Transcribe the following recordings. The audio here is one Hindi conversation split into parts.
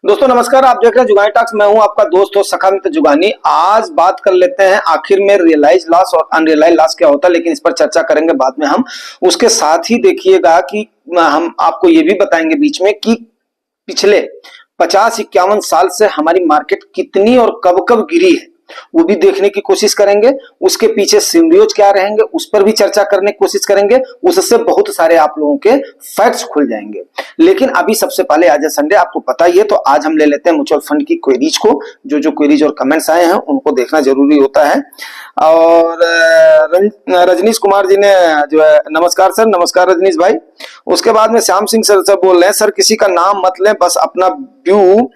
दोस्तों नमस्कार, आप देख रहे हैं जुगानी टॉक्स। मैं हूं आपका दोस्त और सखा मित्र जुगानी। आज बात कर लेते हैं आखिर में रियलाइज लॉस और अनरियलाइज लॉस क्या होता है, लेकिन इस पर चर्चा करेंगे बाद में हम। उसके साथ ही देखिएगा कि हम आपको ये भी बताएंगे बीच में कि पिछले 50-51 साल से हमारी मार्केट कितनी और कब कब गिरी है, वो भी देखने की कोशिश करेंगे। उसके पीछे सिनेरियोज क्या रहेंगे उस पर भी चर्चा करने की कोशिश करेंगे। उससे बहुत सारे आप लोगों के फैक्ट्स खुल जाएंगे। लेकिन अभी सबसे पहले आज है संडे, आपको पता ही है, तो आज हम ले लेते हैं म्यूचुअल फंड की क्वेरीज को। जो क्वेरीज और कमेंट्स आए हैं उनको देखना जरूरी होता है। और रजनीश कुमार जी ने जो है, नमस्कार सर। नमस्कार रजनीश भाई। उसके बाद में श्याम सिंह सर बोल रहे हैं, सर किसी का नाम मत लें, बस अपना व्यू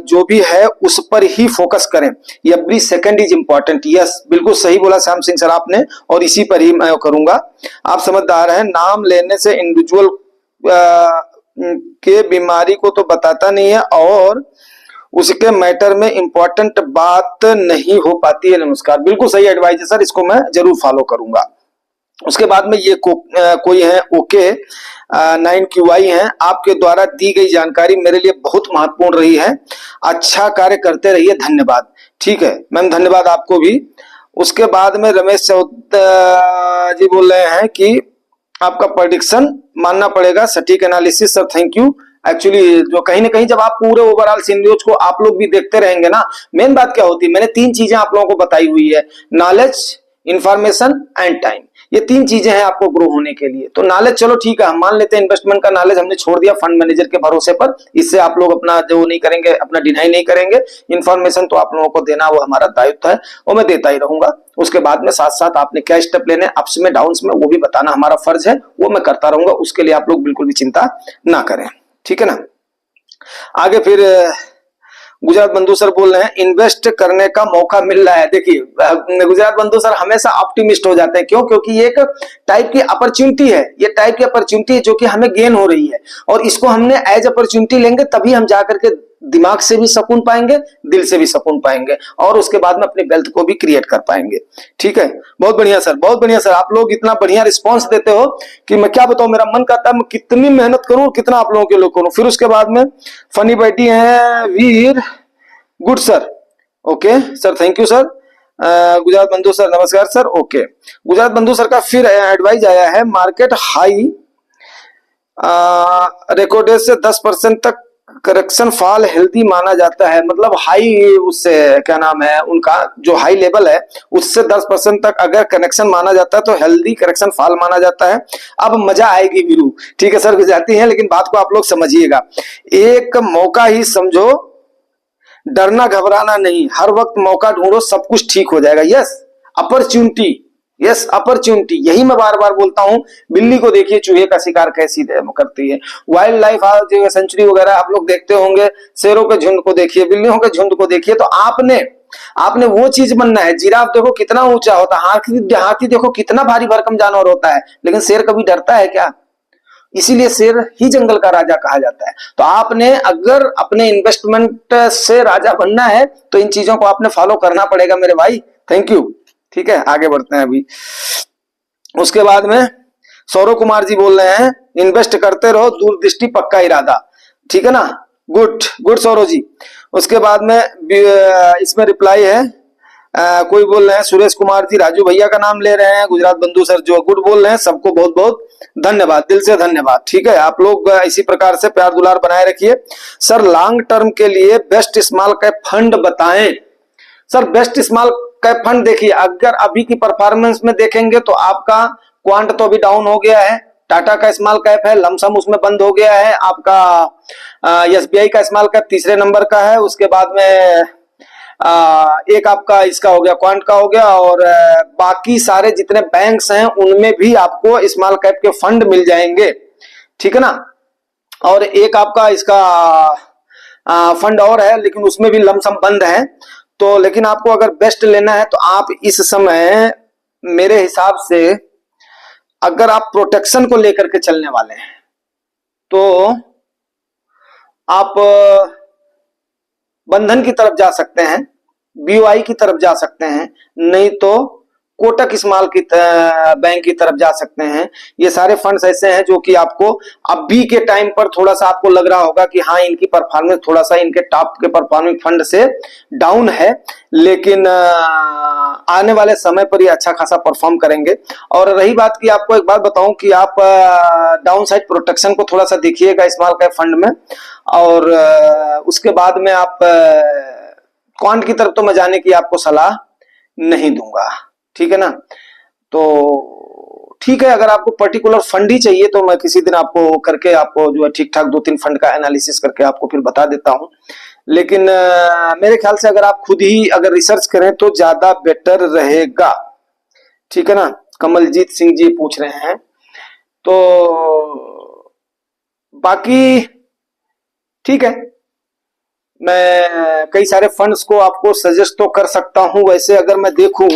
जो भी है उस पर ही फोकस करें। Every second is important. Yes, बिल्कुल सही बोला श्याम सिंह सर आपने, और इसी पर ही मैं करूंगा। आप समझदार हैं। नाम लेने से इंडिविजुअल के बीमारी को तो बताता नहीं है और उसके मैटर में इंपॉर्टेंट बात नहीं हो पाती है। नमस्कार, बिल्कुल सही एडवाइस है सर, इसको मैं जरूर फॉलो करूंगा। उसके बाद में ये कोई है ओके 9QI हैं, आपके द्वारा दी गई जानकारी मेरे लिए बहुत महत्वपूर्ण रही है। अच्छा कार्य करते रहिए, धन्यवाद। ठीक है मैम, धन्यवाद आपको भी। उसके बाद में रमेश चौधरी जी बोल रहे हैं कि आपका प्रेडिक्शन मानना पड़ेगा, सटीक analysis sir, thank you. Actually जो कहीं ना कहीं जब आप पूरे ओवरऑल सिनेरियोज को आप लोग भी देखते रहेंगे ना, मेन बात क्या होती है, मैंने 3 चीजें आप लोगों को बताई हुई है, नॉलेज, इंफॉर्मेशन एंड टाइम। ये 3 चीजें हैं आपको ग्रो होने के लिए। तो नॉलेज चलो ठीक है, हम मान लेते हैं इन्वेस्टमेंट का नॉलेज हमने छोड़ दिया फंड मैनेजर के भरोसे पर, इससे आप लोग अपना जो नहीं करेंगे, अपना डिनाई नहीं करेंगे। इन्फॉर्मेशन तो आप लोगों को देना वो हमारा दायित्व है, वो मैं देता ही रहूंगा। उसके बाद में साथ साथ आपने क्या स्टेप लेने अप्स में डाउन्स में वो भी बताना हमारा फर्ज है, वो मैं करता रहूंगा। उसके लिए आप लोग बिल्कुल भी चिंता ना करें, ठीक है ना। आगे फिर गुजरात बंधु सर बोल रहे हैं, इन्वेस्ट करने का मौका मिल रहा है। देखिए गुजरात बंधु सर हमेशा ऑप्टिमिस्ट हो जाते हैं, क्यों? क्योंकि ये एक टाइप की अपॉर्चुनिटी है, ये टाइप की अपॉर्चुनिटी है जो कि हमें गेन हो रही है, और इसको हमने एज अपॉर्चुनिटी लेंगे तभी हम जाकर के दिमाग से भी सुकून पाएंगे, दिल से भी सुकून पाएंगे, और उसके बाद में अपने वेल्थ को भी क्रिएट कर पाएंगे। ठीक है, बहुत बढ़िया सर, बहुत बढ़िया सर। आप लोग इतना बढ़िया रिस्पॉन्स देते हो कि मैं क्या बताऊं, मेरा मन करता है मैं कितनी मेहनत करूं, कितना आप लोगों के लिए करूं। फिर उसके बाद में फनी बैठी है Veer good sir, okay sir, thank you sir. Gujarat बंधु सर नमस्कार सर, ओके। गुजरात बंधु सर का फिर एडवाइस आया है, मार्केट हाई रिकॉर्डेड से 10% तक करेक्शन फॉल हेल्दी माना जाता है। मतलब हाई, उससे क्या नाम है उनका, जो हाई लेवल है उससे 10% तक अगर कनेक्शन माना जाता है तो हेल्दी करेक्शन फॉल माना जाता है। अब मजा आएगी वीरू, ठीक है सर, गुजराती है लेकिन बात को आप लोग समझिएगा। एक मौका ही समझो, डरना घबराना नहीं, हर वक्त मौका ढूंढो, सब कुछ ठीक हो जाएगा। यस अपॉर्चुनिटी, यस अपॉर्चुनिटी, यही मैं बार बार बोलता हूं। बिल्ली को देखिए चूहे का शिकार कैसी करती है, वाइल्ड लाइफ सेंचुरी वगैरह आप लोग देखते होंगे, शेरों के झुंड को देखिए, बिल्लियों के झुंड को देखिए। तो आपने वो चीज बनना है। जिराफ देखो कितना ऊंचा होता है, हाथी देखो कितना भारी भरकम जानवर होता है, लेकिन शेर कभी डरता है क्या? इसीलिए शेर ही जंगल का राजा कहा जाता है। तो आपने अगर अपने इन्वेस्टमेंट से राजा बनना है तो इन चीजों को आपने फॉलो करना पड़ेगा मेरे भाई। Thank you. ठीक है, आगे बढ़ते हैं अभी। उसके बाद में सौरव कुमार जी बोल रहे हैं, इन्वेस्ट करते रहो, दूरदृष्टि पक्का इरादा। ठीक है ना, गुड गुड सौरव जी। उसके बाद में इसमें रिप्लाई है, कोई बोल रहे हैं सुरेश कुमार जी, राजू भैया का नाम ले रहे हैं, गुजरात बंधु सर जो गुड बोल रहे हैं, सबको बहुत बहुत धन्यवाद, दिल से धन्यवाद। ठीक है, आप लोग इसी प्रकार से प्यार दुलार बनाए रखिए। सर लॉन्ग टर्म के लिए बेस्ट स्मॉल कैप फंड बताएं। Sir best small cap fund देखिए, अगर अभी की परफॉर्मेंस में देखेंगे तो आपका क्वांट तो अभी डाउन हो गया है, टाटा का स्मॉल कैप है, लमसम उसमें बंद हो गया है, आपका एसबीआई का स्मॉल कैप तीसरे नंबर का है, उसके बाद में एक आपका इसका हो गया, क्वांट का हो गया, और बाकी सारे जितने बैंक्स हैं उनमें भी आपको स्मॉल कैप के फंड मिल जाएंगे। ठीक है ना, और एक आपका इसका फंड और है लेकिन उसमें भी लमसम बंद है। तो लेकिन आपको अगर बेस्ट लेना है तो आप इस समय मेरे हिसाब से अगर आप प्रोटेक्शन को लेकर के चलने वाले हैं तो आप बंधन की तरफ जा सकते हैं, बीओआई की तरफ जा सकते हैं, नहीं तो कोटक स्मॉल की बैंक की तरफ जा सकते हैं। ये सारे फंड्स ऐसे हैं जो कि आपको अभी के टाइम पर थोड़ा सा आपको लग रहा होगा कि हाँ इनकी परफॉर्मेंस थोड़ा सा इनके टॉप के परफॉर्मिंग फंड से डाउन है, लेकिन आने वाले समय पर ये अच्छा खासा परफॉर्म करेंगे। और रही बात की, आपको एक बात बताऊं कि आप डाउन साइड प्रोटेक्शन को थोड़ा सा देखिएगा स्मॉल कैप फंड में, और उसके बाद में आप क्वांट की तरफ तो मैं जाने की आपको सलाह नहीं दूंगा, ठीक है ना। तो ठीक है, अगर आपको पर्टिकुलर फंड ही चाहिए तो मैं किसी दिन आपको करके आपको जो है ठीक ठाक 2-3 फंड का एनालिसिस करके आपको फिर बता देता हूं। लेकिन मेरे ख्याल से अगर आप खुद ही अगर रिसर्च करें तो ज्यादा बेटर रहेगा, ठीक है ना। कमलजीत सिंह जी पूछ रहे हैं, तो बाकी ठीक है, मैं कई सारे फंड्स को आपको सजेस्ट तो कर सकता हूं। वैसे अगर मैं देखूं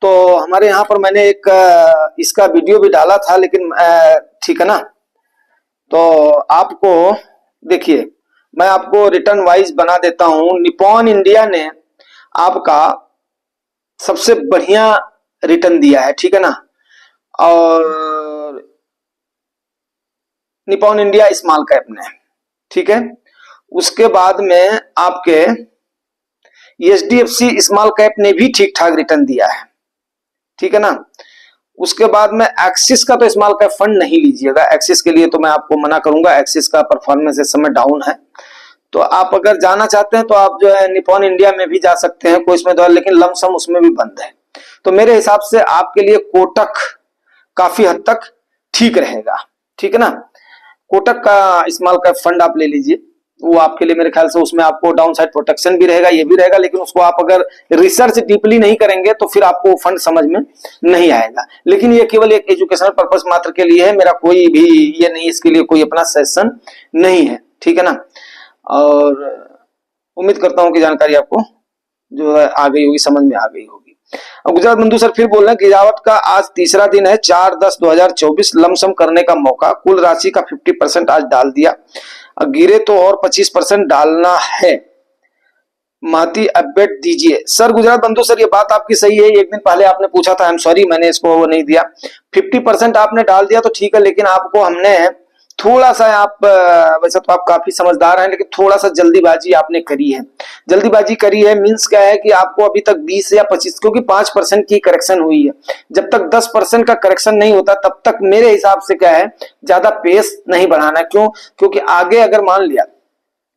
तो हमारे यहाँ पर मैंने एक इसका वीडियो भी डाला था, लेकिन ठीक है ना। तो आपको देखिए, मैं आपको रिटर्न वाइज बना देता हूं। निपॉन इंडिया ने आपका सबसे बढ़िया रिटर्न दिया है, ठीक है ना। और निपॉन इंडिया स्मॉल कैप ने, ठीक है। उसके बाद में आपके एचडीएफसी स्मॉल कैप ने भी ठीक ठाक रिटर्न दिया है, ठीक है ना। उसके बाद में एक्सिस का तो स्मॉल कैप फंड नहीं लीजिएगा, एक्सिस के लिए तो मैं आपको मना करूंगा, एक्सिस का परफॉर्मेंस इस समय डाउन है। तो आप अगर जाना चाहते हैं तो आप जो है निपॉन इंडिया में भी जा सकते हैं, कोई इसमें दौर, लेकिन लमसम उसमें भी बंद है। तो मेरे हिसाब से आपके लिए कोटक काफी हद तक ठीक रहेगा, ठीक है ना। कोटक का स्मॉल कैप फंड आप ले लीजिए, वो आपके लिए मेरे ख्याल से उसमें आपको डाउन साइड प्रोटेक्शन भी रहेगा, ये भी रहेगा, लेकिन उसको आप अगर रिसर्च डीपली नहीं करेंगे तो फिर आपको फंड समझ में नहीं आएगा। लेकिन ये केवल एक एजुकेशनल पर्पस मात्र के लिए है, मेरा कोई भी ये नहीं, इसके लिए कोई अपना सेशन नहीं है, ठीक है ना। और उम्मीद करता हूं कि जानकारी आपको जो है आ गई होगी, समझ में आ गई होगी। गुजरात बंधु सर फिर बोल रहे हैं, गिरावट का आज तीसरा दिन है, 4/10/2024 लमसम करने का मौका, कुल राशि का 50% आज डाल दिया, गिरे तो और 25% डालना है, माती अपडेट दीजिए। सर गुजरात बंधु सर, ये बात आपकी सही है, एक दिन पहले आपने पूछा था, आई एम सॉरी मैंने इसको वो नहीं दिया। 50% आपने डाल दिया तो ठीक है, लेकिन आपको हमने थोड़ा सा, आप वैसे तो आप काफी समझदार हैं, लेकिन थोड़ा सा जल्दीबाजी आपने करी है। जल्दीबाजी करी है मींस क्या है कि आपको अभी तक 20 या 25, क्योंकि 5% की करेक्शन हुई है, जब तक 10% का करेक्शन नहीं होता तब तक मेरे हिसाब से क्या है, ज्यादा पेस नहीं बढ़ाना। क्यों? क्योंकि आगे अगर मान लिया,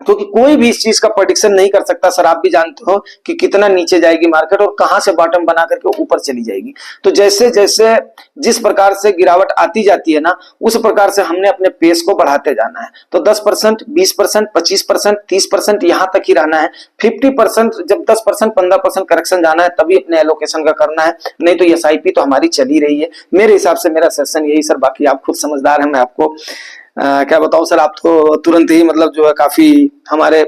क्योंकि कोई भी इस चीज का प्रेडिक्शन नहीं कर सकता सर, आप भी जानते हो कि कितना नीचे जाएगी मार्केट और कहां से बॉटम बना करके ऊपर चली जाएगी। तो जैसे जैसे जिस प्रकार से गिरावट आती जाती है ना, उस प्रकार से हमने अपने पेस को बढ़ाते जाना है। तो 10%, 20%, 25%, 30% यहां तक ही रहना है। 50% जब 10%, 15% करेक्शन जाना है तभी अपने एलोकेशन का करना है, नहीं तो एसआईपी तो हमारी चली रही है। मेरे हिसाब से मेरा सेशन यही सर, बाकी आप खुद समझदार हैं, मैं आपको क्या बताऊं सर। आप तो तुरंत ही मतलब जो है काफी हमारे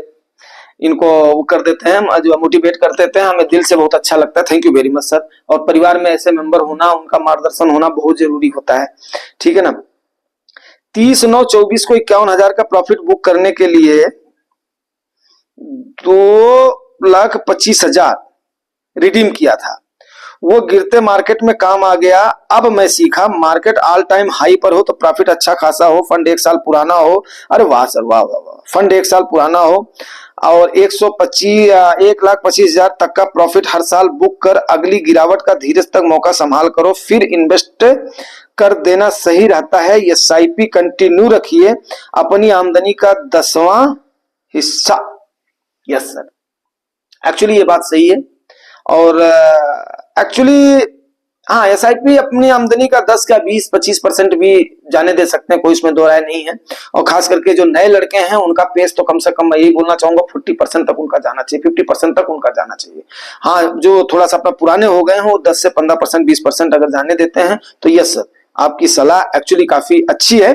इनको वो कर देते हैं, जो मोटिवेट कर देते हैं, हमें दिल से बहुत अच्छा लगता है। Thank you very much sir. और परिवार में ऐसे मेंबर होना, उनका मार्गदर्शन होना बहुत जरूरी होता है, ठीक है ना। 30/9/24 को 51,000 का प्रॉफिट बुक करने के लिए 2,25,000 रिडीम किया था, वो गिरते मार्केट में काम आ गया। अब मैं सीखा, मार्केट ऑल टाइम हाई पर हो तो प्रॉफिट अच्छा खासा हो, फंड 1 साल पुराना हो। अरे वाह सर, वाह वाह वाह, फंड 1 साल पुराना हो और 1,25,000 तक का प्रॉफिट हर साल बुक कर अगली गिरावट का धीरज तक मौका संभाल करो, फिर इन्वेस्ट कर देना सही रहता है। एसआईपी कंटिन्यू रखिए, अपनी आमदनी का 10वां हिस्सा। यस सर, एक्चुअली ये बात सही है। और एक्चुअली हाँ, एसआईपी अपनी आमदनी का 10 का 20-25% भी जाने दे सकते हैं, कोई इसमें दो राय नहीं है। और खास करके जो नए लड़के हैं उनका पेस तो कम से कम मैं यही बोलना चाहूंगा 40% तक उनका जाना चाहिए, 50% तक उनका जाना चाहिए। हाँ, जो थोड़ा सा अपना पुराने हो गए हैं वो 10 से 15%, 20% अगर जाने देते हैं तो यस सर, आपकी सलाह एक्चुअली काफी अच्छी है।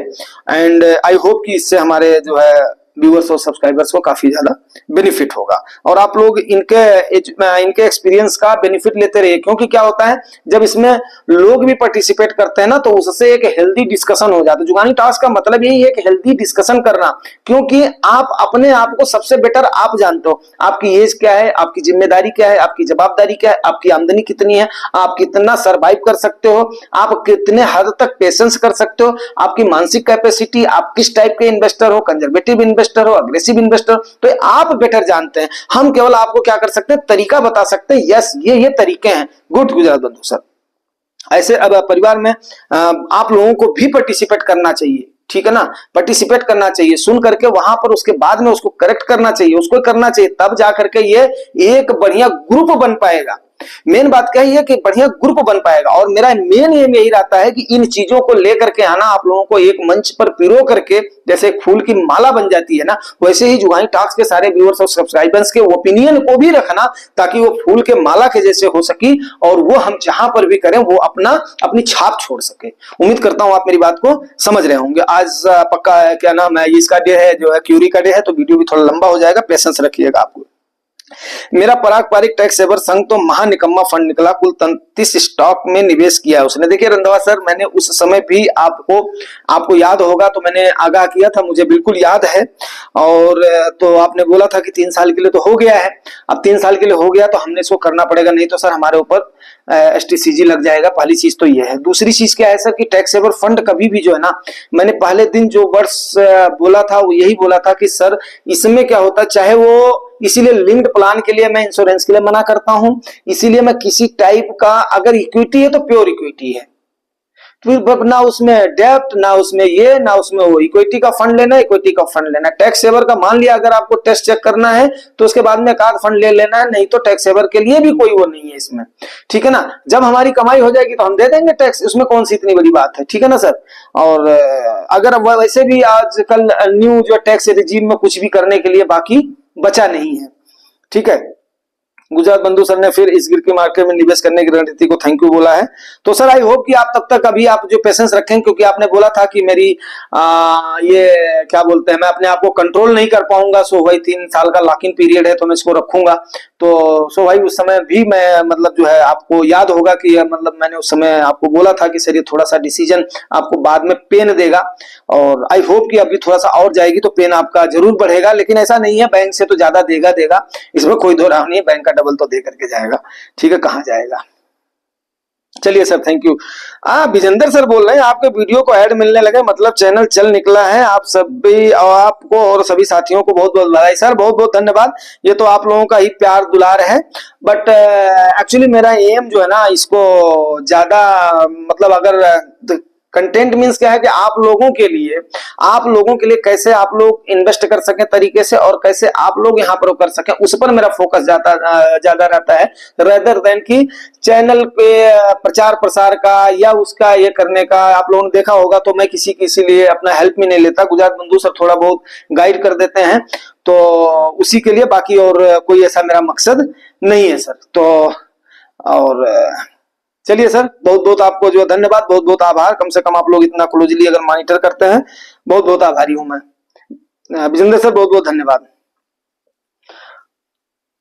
एंड आई होप कि इससे हमारे जो है व्यूअर्स और सब्सक्राइबर्स को काफी ज्यादा बेनिफिट होगा। और आप लोग इनके एक्सपीरियंस का बेनिफिट लेते रहिए, क्योंकि क्या होता है जब इसमें लोग भी पार्टिसिपेट करते हैं ना तो उससे एक हेल्दी डिस्कशन हो जाता है। जुगानी टास्क का मतलब यही है कि हेल्दी डिस्कशन करना, क्योंकि आप अपने आप को सबसे बेटर आप जानते हो, आपकी एज क्या है, आपकी जिम्मेदारी क्या है, आपकी जवाबदारी क्या है, आपकी आमदनी कितनी है, आप कितना सर्वाइव कर सकते हो, आप कितने हद तक पेशेंस कर सकते हो, आपकी मानसिक कैपेसिटी, आप किस टाइप के इन्वेस्टर हो, कंजर्वेटिव इन्वेस्टर हो, अग्रेसिव इन्वेस्टर हो, तो आप बेटर जानते हैं। हम केवल आपको क्या कर सकते हैं, तरीका बता सकते हैं, यस ये तरीके हैं। गुड गुजरात बंधु सर। ऐसे अब परिवार में आप लोगों को भी पार्टिसिपेट करना चाहिए, ठीक है ना, पार्टिसिपेट करना चाहिए, सुन करके वहां पर उसके बाद में उसको करेक्ट करना चाहिए, उसको करना चाहिए, तब जा करके ये एक बढ़िया ग्रुप बन पाएगा। मेन बात क्या है कि बढ़िया ग्रुप बन पाएगा। और मेरा मेन एम यही रहता है कि इन चीजों को लेकर के आना, आप लोगों को एक मंच पर पिरो करके जैसे एक फूल की माला बन जाती है ना, वैसे ही जुगानी टॉक्स के सारे व्यूअर्स और सब्सक्राइबर्स के ओपिनियन को भी रखना, ताकि वो फूल के माला के जैसे हो सके और वो हम जहां पर भी करें वो अपनी छाप छोड़ सके। उम्मीद करता हूं आप मेरी बात को समझ रहे होंगे। आज पक्का क्या नाम है, इसका डे है जो है क्यूरी का डे है, तो वीडियो भी थोड़ा लंबा हो जाएगा, पेशेंस रखिएगा आपको। मेरा पारंपरिक टैक्स सेवर संघ तो महानिकम्मा फंड निकला, कुल 33 स्टॉक में निवेश किया उसने। देखिए रंधावा सर, मैंने उस समय भी आपको याद होगा तो मैंने आगाह किया था, मुझे बिल्कुल याद है। और तो आपने बोला था कि 3 साल के लिए तो हो गया है, अब 3 साल के लिए हो गया तो हमने इसको करना पड़ेगा, नहीं तो सर हमारे ऊपर STCG लग जाएगा। पहली चीज तो ये है। दूसरी चीज क्या है सर कि टैक्स सेवर फंड कभी भी जो है ना, मैंने पहले दिन जो वर्ड्स बोला था वो यही बोला था कि सर इसमें क्या होता है, चाहे वो, इसीलिए लिंक्ड प्लान के लिए मैं इंश्योरेंस के लिए मना करता हूं, इसीलिए मैं किसी टाइप का, अगर इक्विटी है तो प्योर इक्विटी है, फिर ना उसमें डेप्ट, ना उसमें ये, ना उसमें वो, इक्विटी का फंड लेना, इक्विटी का फंड लेना। टैक्स सेवर का मान लिया अगर आपको टेस्ट चेक करना है तो उसके बाद में एक आध फंड ले लेना है, नहीं तो टैक्स सेवर के लिए भी कोई वो नहीं है इसमें, ठीक है ना। जब हमारी कमाई हो जाएगी तो हम दे देंगे टैक्स, उसमें कौन सी इतनी बड़ी बात है, ठीक है ना सर। और अगर वैसे भी आजकल न्यू जो टैक्स रिजीम में कुछ भी करने के लिए बाकी बचा नहीं है, ठीक है। गुजरात बंधु सर ने फिर इस गिर की मार्केट में निवेश करने की रणनीति को थैंक यू बोला है। तो सर आई होप कि आप तब तक अभी आप जो पेशेंस रखें, क्योंकि आपने बोला था कि मेरी ये क्या बोलते हैं, मैं अपने आप को कंट्रोल नहीं कर पाऊंगा, सो भाई 3 साल का लॉक इन पीरियड है तो मैं इसको रखूंगा। तो सो भाई उस समय भी मैं मतलब जो है, आपको याद होगा कि मतलब मैंने उस समय आपको बोला था कि सर ये थोड़ा सा डिसीजन आपको बाद में पेन देगा, और आई होप कि अभी थोड़ा सा और जाएगी तो पेन आपका जरूर बढ़ेगा। लेकिन ऐसा नहीं है, बैंक से तो ज्यादा देगा, इसमें कोई दो राह नहीं है, बैंक का डबल तो दे करके जाएगा, ठीक है, कहां जाएगा। चलिए sir thank you. Vijender sir बोल रहे हैं आपके वीडियो को ऐड मिलने लगे, मतलब चैनल चल निकला है। आप सभी और आपको और सभी साथियों को बहुत बहुत बधाई सर, बहुत बहुत धन्यवाद। ये तो आप लोगों का ही प्यार दुलार है, बट एक्चुअली मेरा एम जो है ना, इसको ज्यादा मतलब अगर कंटेंट मीन्स क्या है कि आप लोगों के लिए कैसे आप लोग इन्वेस्ट कर सकें तरीके से, और कैसे आप लोग यहाँ पर कर सकें, उस पर मेरा फोकस ज्यादा रहता है, रेदर देन कि चैनल पे प्रचार प्रसार का या उसका ये करने का। आप लोगों ने देखा होगा तो मैं किसी लिए अपना हेल्प भी नहीं लेता, गुजरात बंधु सर थोड़ा बहुत गाइड कर देते हैं, तो उसी के लिए, बाकी और कोई ऐसा मेरा मकसद नहीं है सर। तो और चलिए सर, बहुत बहुत आपको जो धन्यवाद, बहुत बहुत आभार। कम से कम आप लोग इतना क्लोजली अगर मॉनिटर करते हैं, बहुत बहुत आभारी हूं मैं। विजेंद्र सर बहुत बहुत धन्यवाद।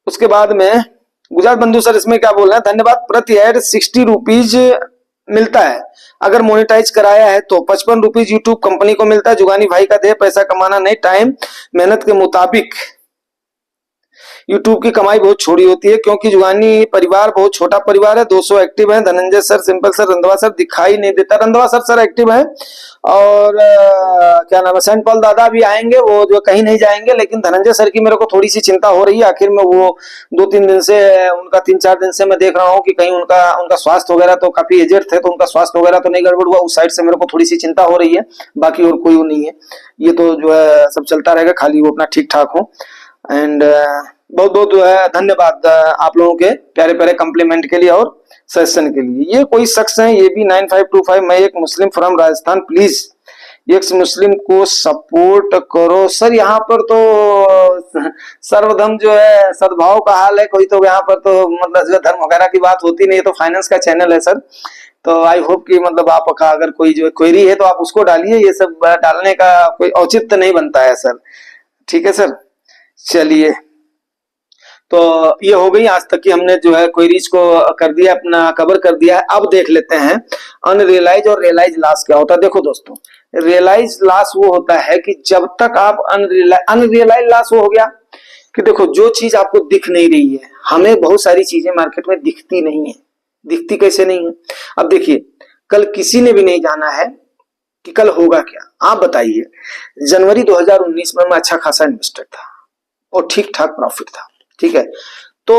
उसके बाद में गुजरात बंधु सर इसमें क्या बोल रहे हैं, धन्यवाद। प्रति एड 60 रुपीज मिलता है, अगर मोनेटाइज कराया है तो 55 रुपीज यूट्यूब कंपनी को मिलता है। जुगानी भाई का ध्येय पैसा कमाना नहीं, टाइम मेहनत के मुताबिक। यूट्यूब की कमाई बहुत छोटी होती है, क्योंकि जुगानी परिवार बहुत छोटा परिवार है। 200 एक्टिव हैं। Dhananjay sir, simple sir, Randhawa sir दिखाई नहीं देता। रंधवा सर एक्टिव हैं, और क्या नाम है, सेंट पॉल दादा भी आएंगे, वो जो कहीं नहीं जाएंगे। लेकिन धनंजय सर की मेरे को थोड़ी सी चिंता हो रही है, आखिर में वो 2-3 दिन से, उनका 3-4 दिन से मैं देख रहा हूँ कि कहीं उनका स्वास्थ्य वगैरह, तो काफी एजेड थे तो उनका स्वास्थ्य वगैरह तो नहीं गड़बड़ हुआ, उस साइड से मेरे को थोड़ी सी चिंता हो रही है। बाकी और कोई नहीं है, ये तो जो है सब चलता रहेगा, खाली वो अपना ठीक ठाक हो। एंड बहुत बहुत जो है धन्यवाद आप लोगों के प्यारे प्यारे कम्प्लीमेंट के लिए और सजेशन के लिए। ये कोई शख्स है, ये भी 9525, मैं एक मुस्लिम फ्रॉम राजस्थान, प्लीज एक्स मुस्लिम को सपोर्ट करो। सर यहाँ पर तो सर्वधर्म जो है सद्भाव का हाल है, कोई तो यहाँ पर तो मतलब जो धर्म वगैरह की बात होती नहीं, तो फाइनेंस का चैनल है सर। तो आई होप कि मतलब आपका अगर कोई जो क्वेरी है तो आप उसको डालिए, ये सब डालने का कोई औचित्य नहीं बनता है सर, ठीक है सर, चलिए। तो ये हो गई आज तक की, हमने जो है क्वेरीज को कर दिया, अपना कवर कर दिया है। अब देख लेते हैं अनरियलाइज और रियलाइज लॉस क्या होता है। देखो दोस्तों, रियलाइज लॉस वो होता है कि जब तक आप अनरियलाइज लॉस वो हो गया कि देखो जो चीज आपको दिख नहीं रही है, हमें बहुत सारी चीजें मार्केट में दिखती नहीं है। दिखती कैसे नहीं है? अब देखिए, कल किसी ने भी नहीं जाना है कि कल होगा क्या। आप बताइए, जनवरी 2019 में मैं अच्छा खासा इन्वेस्टर था और ठीक ठाक प्रॉफिट था, ठीक है। तो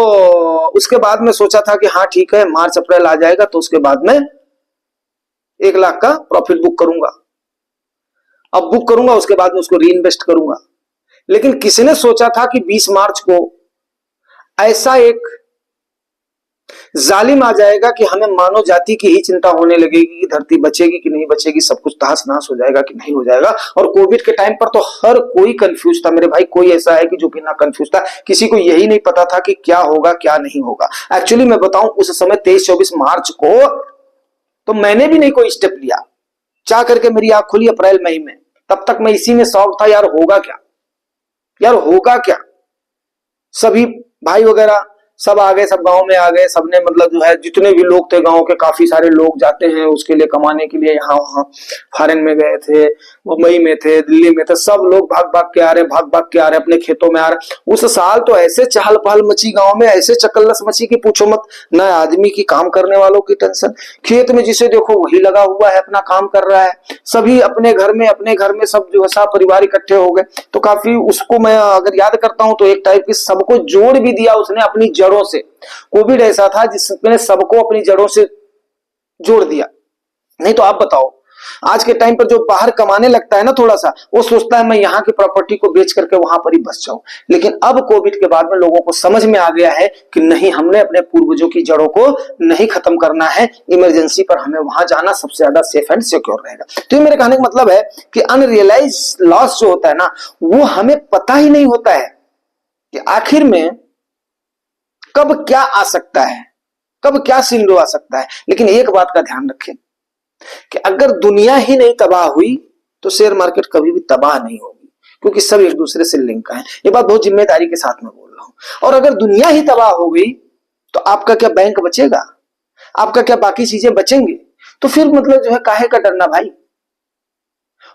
उसके बाद में सोचा था कि हाँ ठीक है, मार्च अप्रैल आ जाएगा तो उसके बाद में 1 लाख का प्रॉफिट बुक करूंगा। अब बुक करूंगा, उसके बाद में उसको री इन्वेस्ट करूंगा। लेकिन किसी ने सोचा था कि 20 मार्च को ऐसा एक जालिम आ जाएगा कि हमें मानव जाति की ही चिंता होने लगेगी कि धरती बचेगी कि नहीं बचेगी, सब कुछ तहस नहस हो जाएगा कि नहीं हो जाएगा। और कोविड के टाइम पर तो हर कोई कंफ्यूज था मेरे भाई, कोई ऐसा है कि जो बिना कंफ्यूज था, किसी को यही नहीं पता था कि क्या होगा क्या नहीं होगा। एक्चुअली मैं बताऊं, उस समय 23-24 मार्च को तो मैंने भी नहीं कोई स्टेप लिया। चाह करके मेरी आंख खुली अप्रैल मई में, तब तक मैं इसी में शौक था, यार होगा क्या, यार होगा क्या। सभी भाई वगैरह सब आ गए, सब गांव में आ गए, सबने मतलब जो है जितने भी लोग थे गांव के, काफी सारे लोग जाते हैं उसके लिए, कमाने के लिए यहाँ वहां फॉरेन में गए थे, मुंबई में थे, दिल्ली में थे, सब लोग भाग भाग के आ रहे, भाग भाग के आ रहे, अपने खेतों में आ रहे। उस साल तो ऐसे चहल पहल मची गांव में, ऐसे चकल्लस मची कि पूछो मत। न आदमी की काम करने वालों की टेंशन, खेत में जिसे देखो वही लगा हुआ है, अपना काम कर रहा है, सभी अपने घर में सब जो है सब परिवार इकट्ठे हो गए। तो काफी उसको मैं अगर याद करता हूं तो एक टाइप की सबको जोड़ भी दिया उसने अपनी जड़ों से। कोविड ऐसा था जिसने सबको अपनी जड़ों से जोड़ दिया। नहीं तो आप बताओ, आज के टाइम पर जो बाहर कमाने लगता है ना थोड़ा सा, वो सोचता है मैं यहाँ की प्रॉपर्टी को बेच करके वहां पर ही बस जाऊं। लेकिन अब कोविड के बाद में लोगों को समझ में आ गया है कि नहीं, हमने अपने पूर्वजों की जड़ों को नहीं खत्म करना है, इमरजेंसी पर हमें वहां जाना सबसे ज्यादा सेफ एंड सिक्योर रहेगा। तो ये मेरे कहने का मतलब है कि अनरियलाइज लॉस जो होता है ना, वो हमें पता ही नहीं होता है कि आखिर में कब क्या आ सकता है, कब क्या सिंड्रो आ सकता है। लेकिन एक बात का ध्यान रखें कि अगर दुनिया ही नहीं तबाह हुई तो शेयर मार्केट कभी भी तबाह नहीं होगी, क्योंकि सब एक दूसरे से लिंक है। ये बात बहुत जिम्मेदारी के साथ में बोल रहा हूं। और अगर दुनिया ही तबाह हो गई तो आपका क्या बैंक बचेगा, आपका क्या बाकी चीजें बचेंगे? तो फिर मतलब जो है काहे का डरना भाई।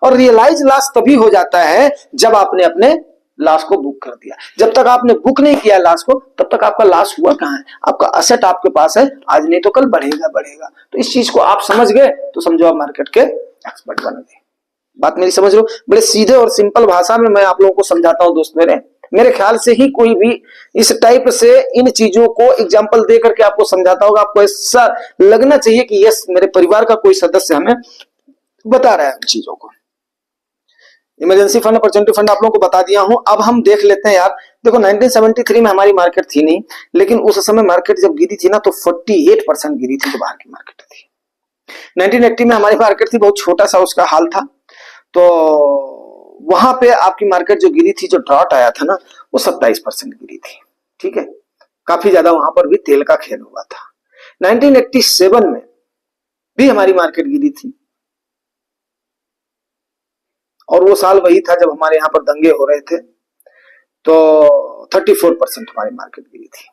और रियलाइज लॉस तभी हो जाता है जब आपने अपने लॉस को बुक कर दिया। जब तक आपने बुक नहीं किया लॉस को, तब तक आपका लॉस हुआ कहां है। आपका असेट आपके पास है, आज नहीं तो कल बढ़ेगा बढ़ेगा। तो इस चीज को आप समझ गए तो समझो आप मार्केट के एक्सपर्ट बन गए। बात मेरी समझ लो, बड़े सीधे और सिंपल भाषा में मैं आप लोगों को समझाता हूं दोस्त मेरे ख्याल से ही कोई भी इस टाइप से इन चीजों को एग्जाम्पल दे करके आपको समझाता होगा, आपको ऐसा लगना चाहिए कि यस, मेरे परिवार का कोई सदस्य हमें बता रहा है उन चीजों को। इमरजेंसी फंड, अपॉर्चुनिटी फंड आप लोगों को बता दिया हूं। अब हम देख लेते हैं यार, देखो 1973 में हमारी मार्केट थी नहीं, लेकिन उस समय मार्केट जब गिरी थी ना तो 48% गिरी थी जो बाहर की मार्केट थी। 1980 में हमारी मार्केट थी, बहुत छोटा सा उसका हाल था। तो वहां पे आपकी मार्केट जो गिरी थी, जो ड्रॉट आया था ना, वो 27% गिरी थी, ठीक है। काफी ज्यादा वहां पर भी तेल का खेल हुआ था। 1987 में भी हमारी मार्केट गिरी थी, और वो साल वही था जब हमारे यहाँ पर दंगे हो रहे थे, तो 34% हमारी मार्केट गिरी थी।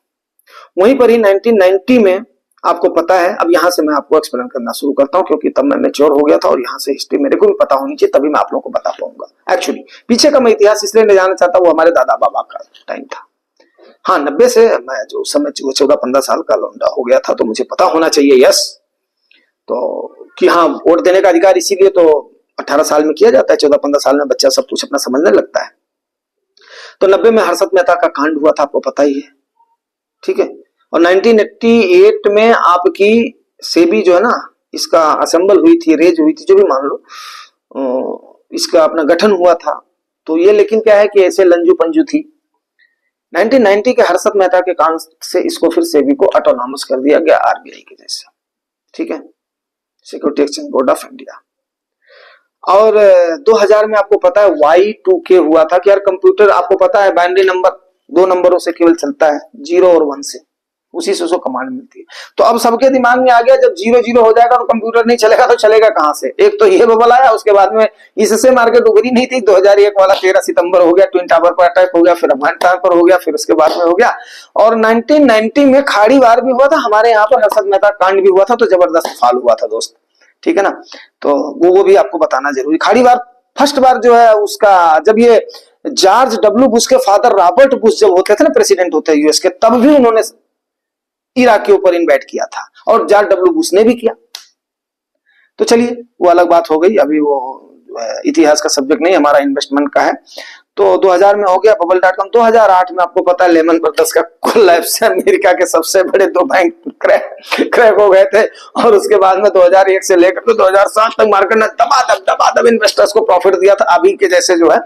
वहीं पर ही 1990 में आपको पता है, अब यहां से मैं आपको एक्सप्लेन करना शुरू करता हूं क्योंकि तब मैं मैच्योर हो गया था और यहां से हिस्ट्री मेरे को भी पता होनी चाहिए, तभी मैं आप लोगों को बता पाऊंगा। एक्चुअली पीछे का मैं इतिहास इसलिए नहीं जानना चाहता, वो हमारे दादा बाबा का टाइम था। हाँ, 90 से मैं जो उस समय 14-15 साल का लौंडा हो गया था, तो मुझे पता होना चाहिए यस, तो कि हाँ वोट देने का अधिकार इसीलिए तो 18 साल में किया जाता है, 14-15 साल में बच्चा सब कुछ अपना समझने लगता है। तो 90 में हर्षद मेहता का कांड हुआ था, आपको पता ही है, ठीक है। और 1988 में आपकी सेबी जो है ना, इसका असेंबल हुई थी, रेज हुई थी, जो भी मान लो, इसका अपना गठन हुआ था। तो ये लेकिन क्या है कि ऐसे लंजू पंजू थी। 1990 के हर्षद मेहता के कांड से इसको फिर सेबी को ऑटोनॉमस कर दिया गया, आरबीआई के जैसे, ठीक है, security exchange board of India. और 2000 में आपको पता है Y2K हुआ था कि यार कंप्यूटर, आपको पता है बाइनरी नंबर 2 नंबरों से केवल चलता है, 0 और 1 से। उसी से उसको कमांड मिलती है। तो अब सबके दिमाग में आ गया जब 0-0 हो जाएगा तो कंप्यूटर नहीं चलेगा तो चलेगा कहां से। एक तो ये बबल आया, उसके बाद में इससे मार्केट उभरी नहीं थी। 2001 वाला 13 सितंबर हो गया, ट्विन टावर पर अटैक हो गया, फिर अफगान टावर पर हो गया, फिर उसके बाद में हो गया। और 1990 में खाड़ी वार भी हुआ था, हमारे यहाँ पर हर्षद मेहता कांड भी हुआ था, तो जबरदस्त फाल हुआ था दोस्त, ठीक है ना। तो वो भी आपको बताना जरूरी। खाड़ी वार फर्स्ट बार जो है उसका, जब ये जॉर्ज डब्ल्यू बुश के फादर रॉबर्ट बुश जब होते थे ना प्रेसिडेंट होते यूएस के, तब भी उन्होंने इराक के ऊपर इन्वेट किया था और जॉर्ज डब्ल्यू बुश ने भी किया। तो चलिए वो अलग बात हो गई, अभी वो इतिहास का सब्जेक्ट नहीं, हमारा इन्वेस्टमेंट का है। तो 2000 में हो गया bubble.com। 2008 में आपको पता है लेमन ब्रदर्स का कोलैप्स से अमेरिका के सबसे बड़े 2 बैंक क्रैक हो गए थे। और उसके बाद में 2001 से लेकर तो 2007 तक मार्केट ने दबादब इन्वेस्टर्स को प्रॉफिट दिया था। अभी के जैसे जो है,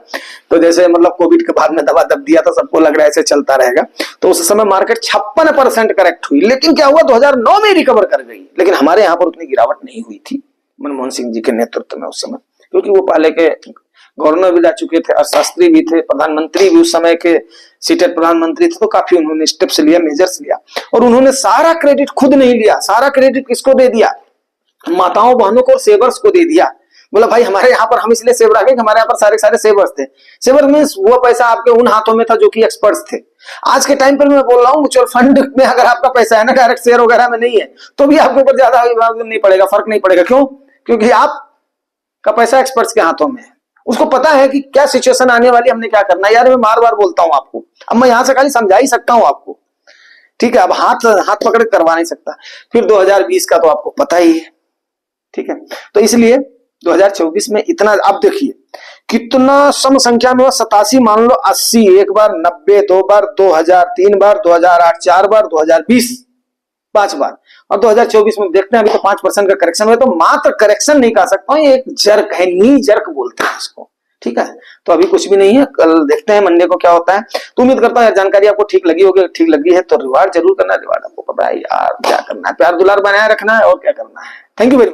तो जैसे मतलब कोविड के बाद में दबादब दिया था, सबको लग रहा है ऐसे चलता रहेगा। तो उस समय मार्केट 56% करेक्ट हुई, लेकिन क्या हुआ 2009 में रिकवर कर गई। लेकिन हमारे यहाँ पर उतनी गिरावट नहीं हुई थी मनमोहन सिंह जी के नेतृत्व में उस समय, क्योंकि वो पहले के गवर्नर भी जा चुके थे, अर्थशास्त्री भी थे, प्रधानमंत्री भी उस समय के सीटेड प्रधानमंत्री थे। तो काफी उन्होंने स्टेप्स लिया, मेजर्स लिया। और उन्होंने सारा क्रेडिट खुद नहीं लिया, सारा क्रेडिट किसको दे दिया, माताओं बहनों को और सेवर्स को दे दिया। बोला भाई हमारे यहाँ पर हम इसलिए सेव रखे कि हमारे यहाँ पर सारे सारे सेवर्स थे। सेवर मीन्स वो पैसा आपके उन हाथों में था जो कि एक्सपर्ट्स थे। आज के टाइम पर मैं बोल रहा हूँ म्यूचुअल फंड में अगर आपका पैसा है ना, डायरेक्ट शेयर वगैरह में नहीं है, तो भी आपके ऊपर ज्यादा नहीं पड़ेगा, फर्क नहीं पड़ेगा। क्यों? क्योंकि आपका पैसा एक्सपर्ट्स के हाथों में है। उसको पता है कि क्या सिचुएशन आने वाली, हमने क्या करना है। यार मैं बार बार बोलता हूं आपको, अब मैं यहां से खाली समझा ही सकता हूं आपको, ठीक है। अब हाथ पकड़ करवा नहीं सकता। फिर 2020 का तो आपको पता ही है, ठीक है। तो इसलिए 2024 में इतना, आप देखिए कितना सम संख्या में, 87 मान लो, 80 एक बार, 90 2 बार, 2000 3 बार, 2008 4 बार, 2020 5 बार, और 2024 में देखते हैं अभी तो 5% का करेक्शन है। तो मात्र करेक्शन नहीं कह सकता हूं, एक जर्क है, नी जर्क बोलते हैं इसको, ठीक है। तो अभी कुछ भी नहीं है, कल देखते हैं मंडे को क्या होता है। तो उम्मीद करता हूं यार जानकारी आपको ठीक लगी होगी। ठीक लगी है तो रिवार्ड जरूर करना। रिवार्ड आपको पता है यार क्या करना है, प्यार दुलार बनाए रखना है और क्या करना है। Thank you very much.